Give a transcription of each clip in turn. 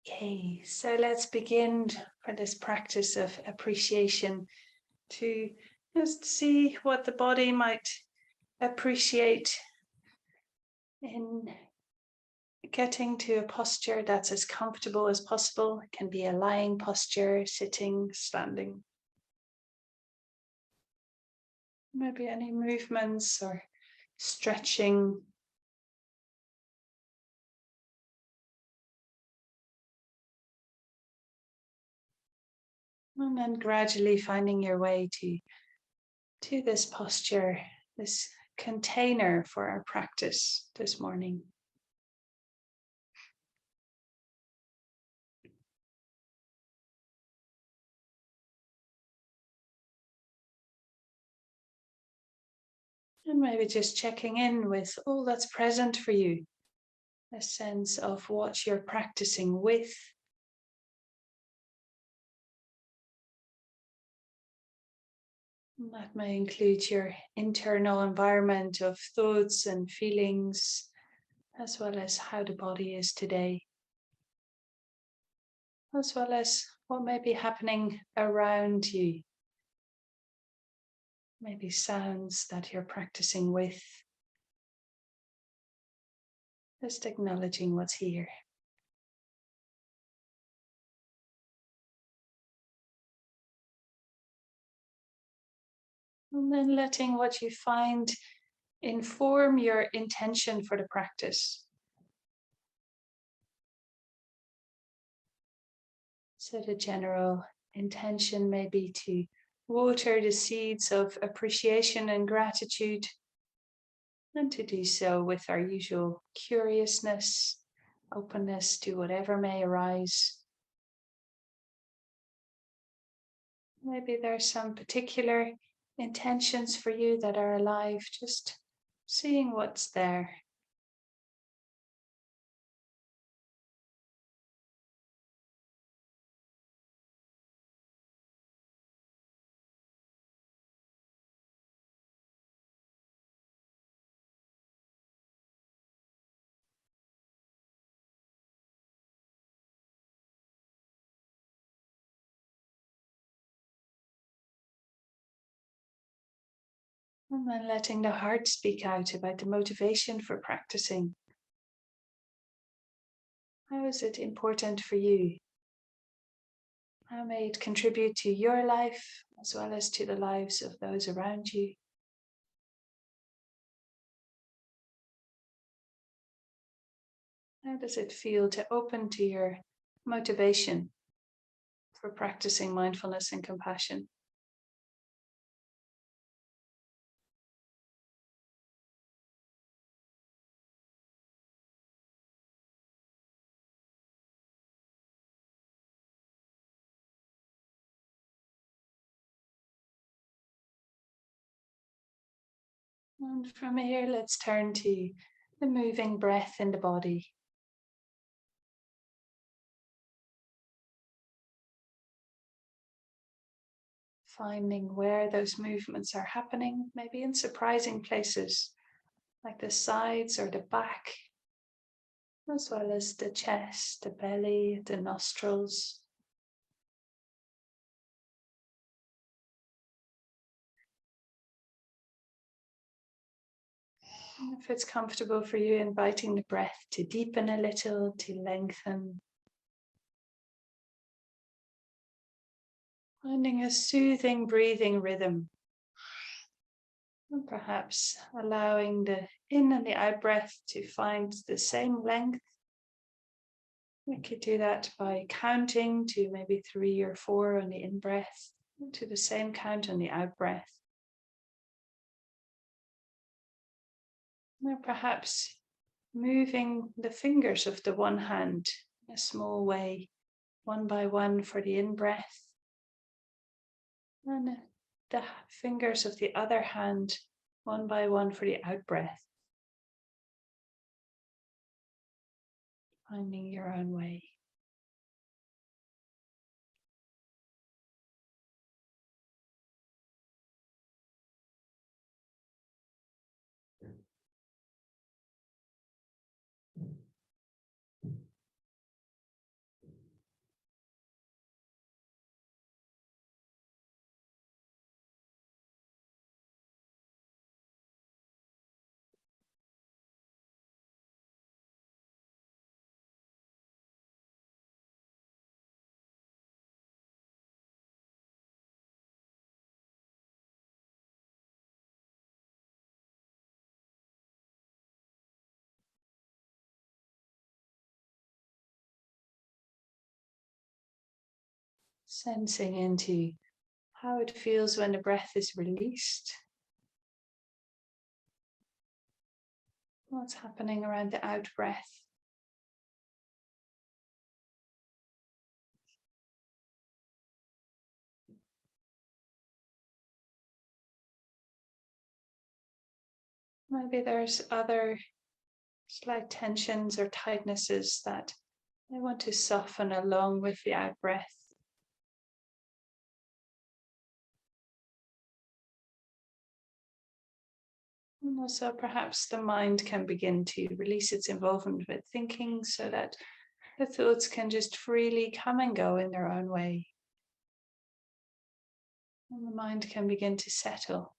Okay, so let's begin for this practice of appreciation to just see what the body might appreciate in getting to a posture that's as comfortable as possible. It can be a lying posture, sitting, standing. Maybe any movements or stretching. And then gradually finding your way to this posture, this container for our practice this morning. And maybe just checking in with all that's present for you, a sense of what you're practicing with. And that may include your internal environment of thoughts and feelings, as well as how the body is today, as well as what may be happening around you. Maybe sounds that you're practicing with. Just acknowledging what's here. And then letting what you find inform your intention for the practice. So the general intention may be to water the seeds of appreciation and gratitude, and to do so with our usual curiousness, openness to whatever may arise. Maybe there are some particular intentions for you that are alive, just seeing what's there. And then letting the heart speak out about the motivation for practicing. How is it important for you? How may it contribute to your life as well as to the lives of those around you? How does it feel to open to your motivation for practicing mindfulness and compassion? And from here, let's turn to the moving breath in the body. Finding where those movements are happening, maybe in surprising places, like the sides or the back, as well as the chest, the belly, the nostrils. And if it's comfortable for you, inviting the breath to deepen a little, to lengthen. Finding a soothing breathing rhythm. And perhaps allowing the in and the out breath to find the same length. We could do that by counting to maybe 3 or 4 on the in breath, to the same count on the out breath. Or perhaps moving the fingers of the one hand in a small way, one by one for the in breath, and the fingers of the other hand one by one for the out breath. Finding your own way. Sensing into how it feels when the breath is released. What's happening around the out breath? Maybe there's other slight tensions or tightnesses that I want to soften along with the out breath. And also perhaps the mind can begin to release its involvement with thinking so that the thoughts can just freely come and go in their own way. And the mind can begin to settle.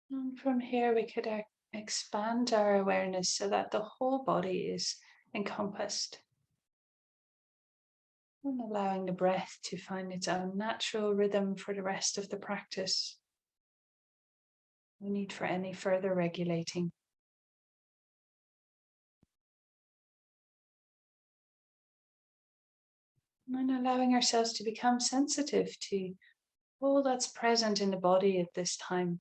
And from here we could expand our awareness so that the whole body is encompassed. And allowing the breath to find its own natural rhythm for the rest of the practice. No need for any further regulating. And allowing ourselves to become sensitive to all that's present in the body at this time.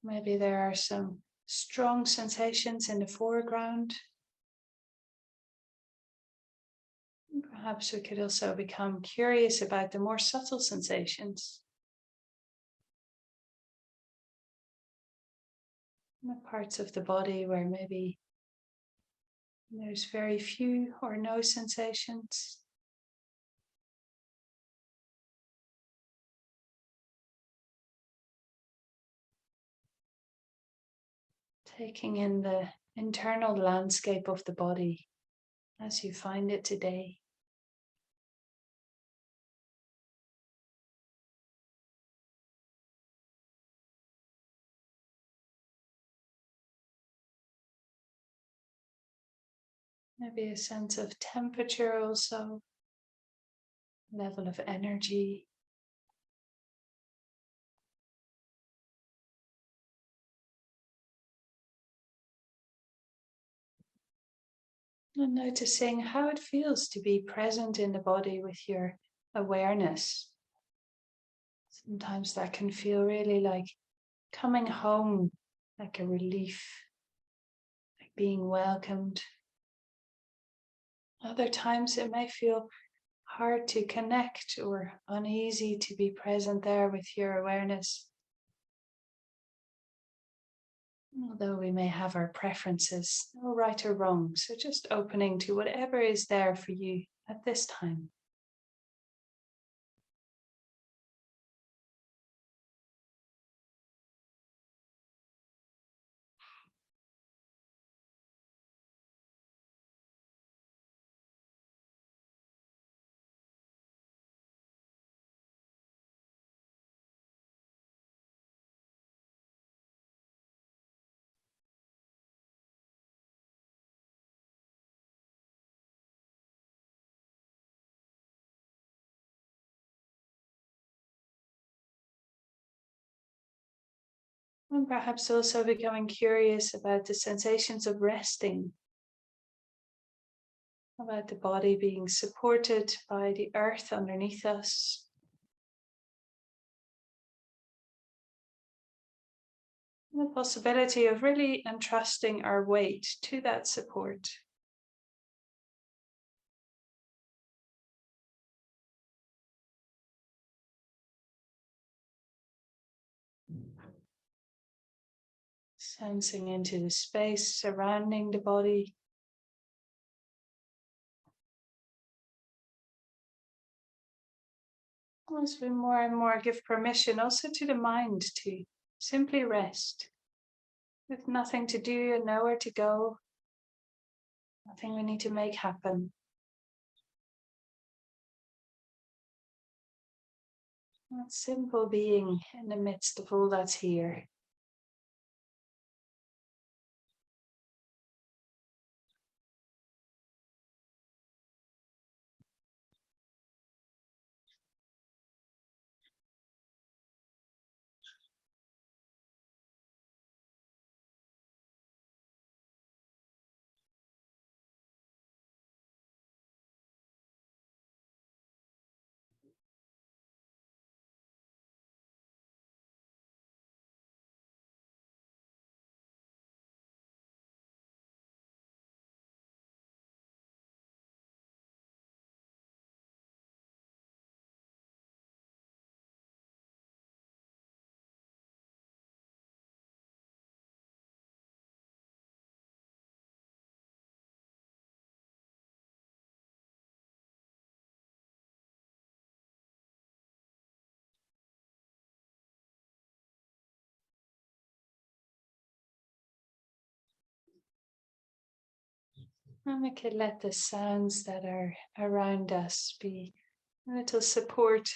Maybe there are some strong sensations in the foreground. And perhaps we could also become curious about the more subtle sensations. The parts of the body where maybe there's very few or no sensations. Taking in the internal landscape of the body as you find it today. Maybe a sense of temperature also, level of energy. And noticing how it feels to be present in the body with your awareness. Sometimes that can feel really like coming home, like a relief, like being welcomed. Other times it may feel hard to connect or uneasy to be present there with your awareness. Although we may have our preferences, no right or wrong, so just opening to whatever is there for you at this time. And perhaps also becoming curious about the sensations of resting, about the body being supported by the earth underneath us. And the possibility of really entrusting our weight to that support. Sensing into the space surrounding the body. As we more and more give permission also to the mind to simply rest, with nothing to do and nowhere to go, nothing we need to make happen. That simple being in the midst of all that's here. And we could let the sounds that are around us be a little support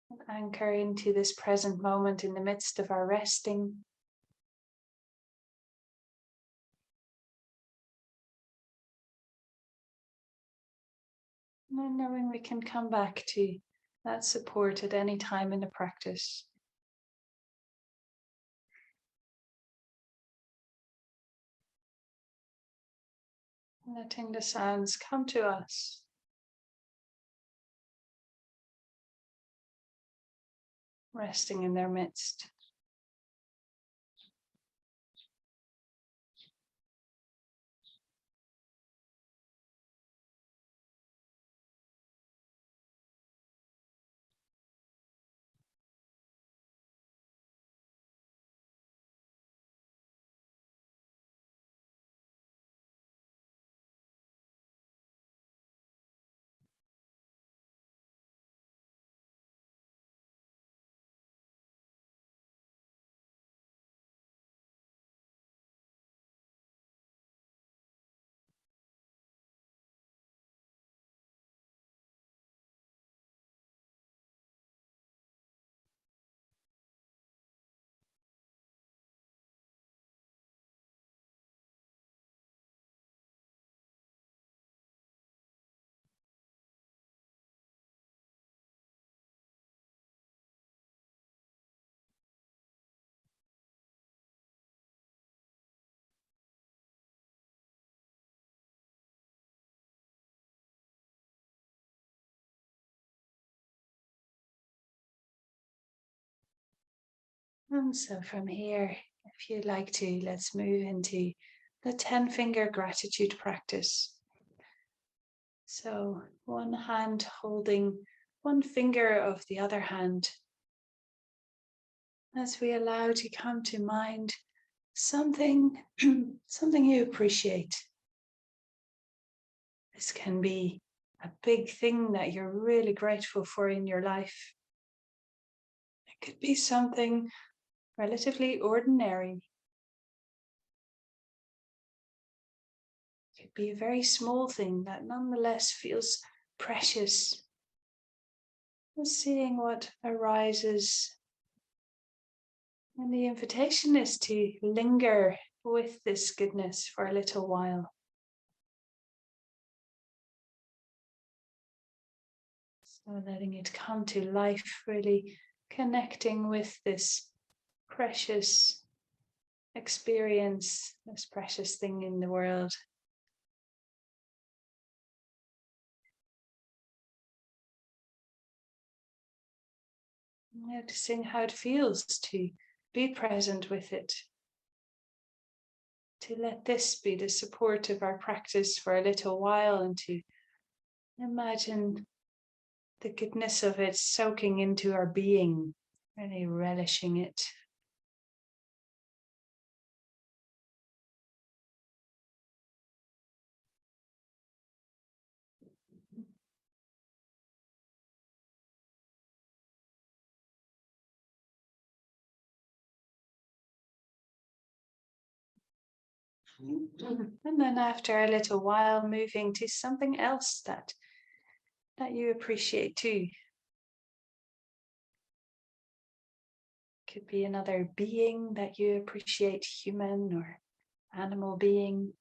and anchor into this present moment in the midst of our resting. And knowing we can come back to that support at any time in the practice. Letting the sounds come to us. Resting in their midst. And so from here, if you'd like to, let's move into the 10-finger gratitude practice. So one hand holding one finger of the other hand as we allow to come to mind something, something you appreciate. This can be a big thing that you're really grateful for in your life. It could be something relatively ordinary. It could be a very small thing that nonetheless feels precious. Just seeing what arises. And the invitation is to linger with this goodness for a little while. So letting it come to life, really connecting with this precious experience, this precious thing in the world. Noticing how it feels to be present with it. To let this be the support of our practice for a little while and to imagine the goodness of it soaking into our being, really relishing it. And then after a little while, moving to something else that you appreciate too. Could be another being that you appreciate, human or animal being.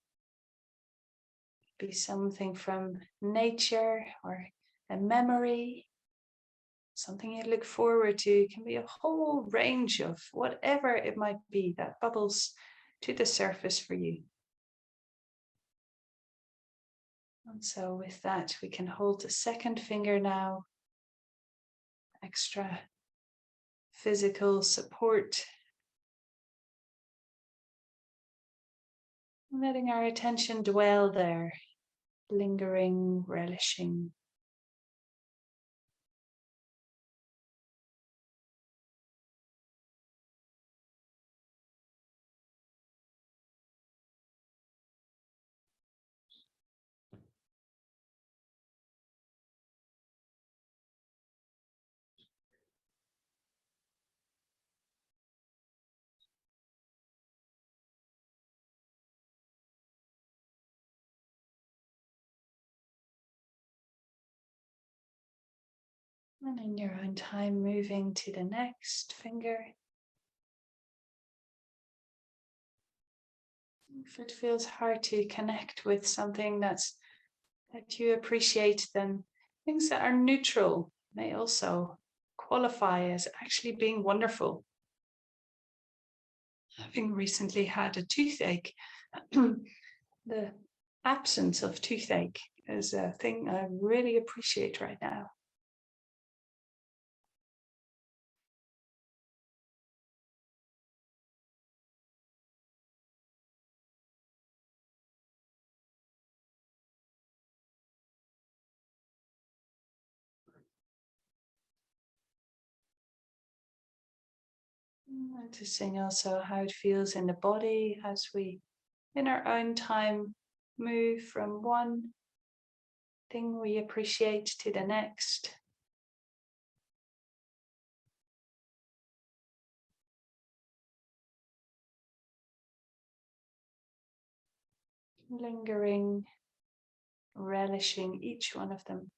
Could be something from nature or a memory, something you look forward to. It can be a whole range of whatever it might be that bubbles to the surface for you. And so with that, we can hold the second finger now, extra physical support. Letting our attention dwell there, lingering, relishing. And in your own time, moving to the next finger. If it feels hard to connect with something that you appreciate, then things that are neutral may also qualify as actually being wonderful. Having recently had a toothache, the absence of toothache is a thing I really appreciate right now. Noticing also how it feels in the body as we, in our own time, move from one thing we appreciate to the next. Lingering, relishing each one of them.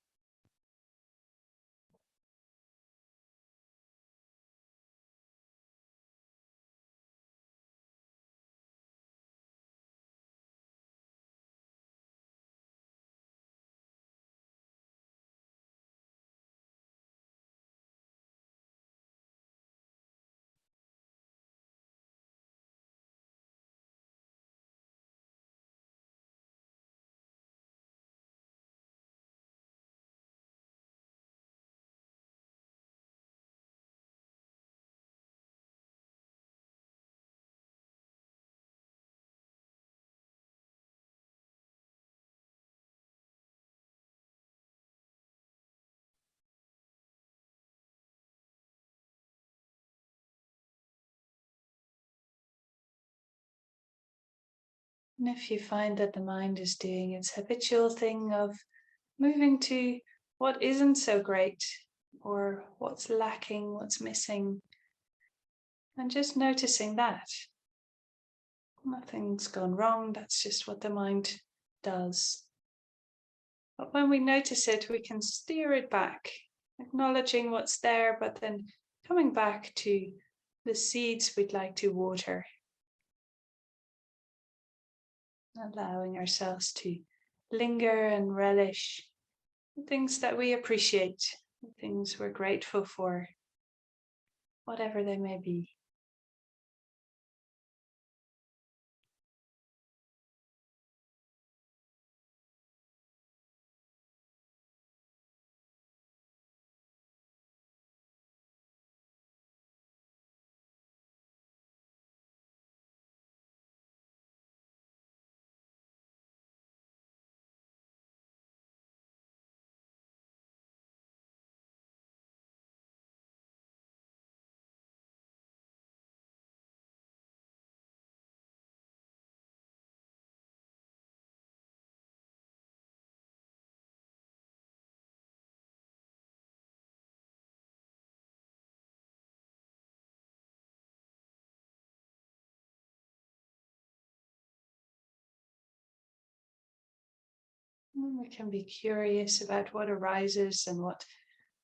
And if you find that the mind is doing its habitual thing of moving to what isn't so great or what's lacking, what's missing, and just noticing that. Nothing's gone wrong, that's just what the mind does. But when we notice it, we can steer it back, acknowledging what's there, but then coming back to the seeds we'd like to water. Allowing ourselves to linger and relish the things that we appreciate, the things we're grateful for, whatever they may be. We can be curious about what arises and what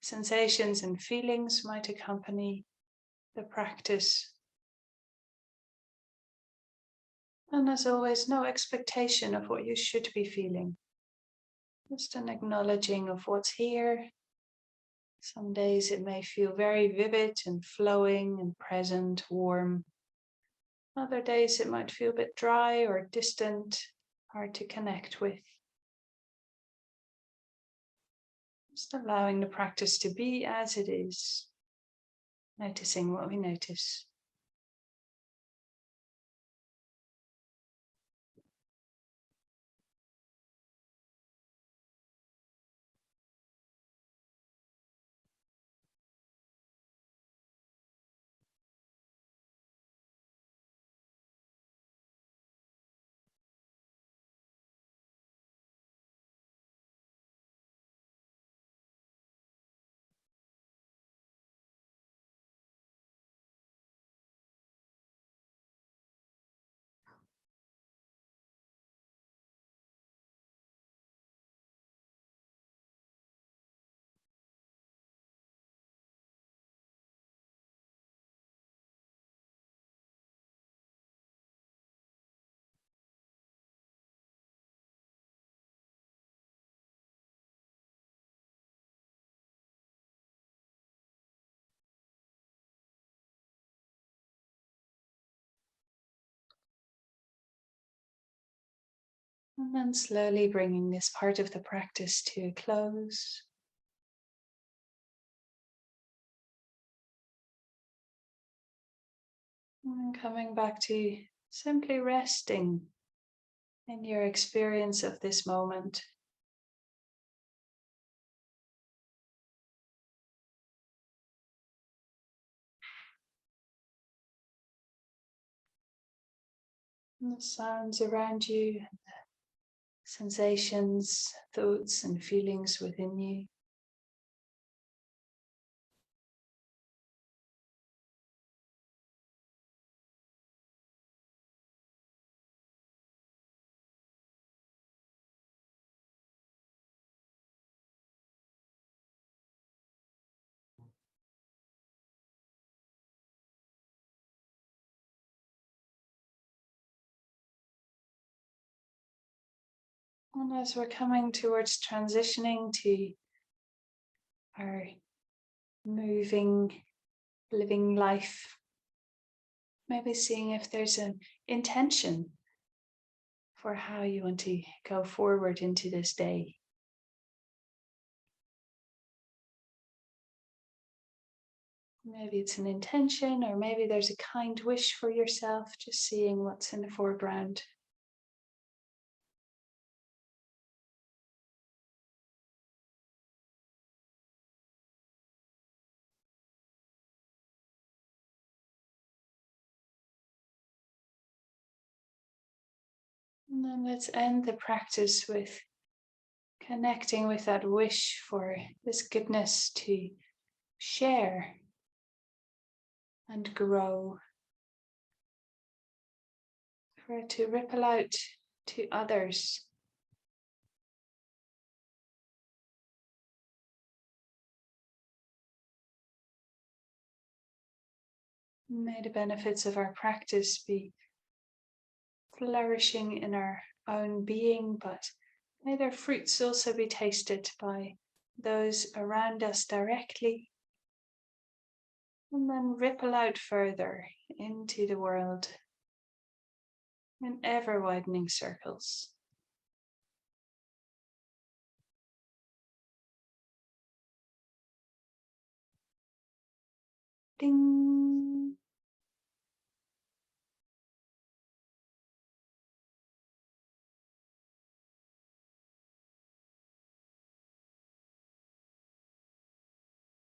sensations and feelings might accompany the practice. And as always, no expectation of what you should be feeling. Just an acknowledging of what's here. Some days it may feel very vivid and flowing and present, warm. Other days it might feel a bit dry or distant, hard to connect with. Just allowing the practice to be as it is, noticing what we notice. And then slowly bringing this part of the practice to a close. And coming back to simply resting in your experience of this moment. And the sounds around you, sensations, thoughts, and feelings within you. And as we're coming towards transitioning to our moving, living life, maybe seeing if there's an intention for how you want to go forward into this day. Maybe it's an intention, or maybe there's a kind wish for yourself, just seeing what's in the foreground. And then let's end the practice with connecting with that wish for this goodness to share and grow, for it to ripple out to others. May the benefits of our practice be flourishing in our own being, but may their fruits also be tasted by those around us directly, and then ripple out further into the world in ever widening circles. Ding!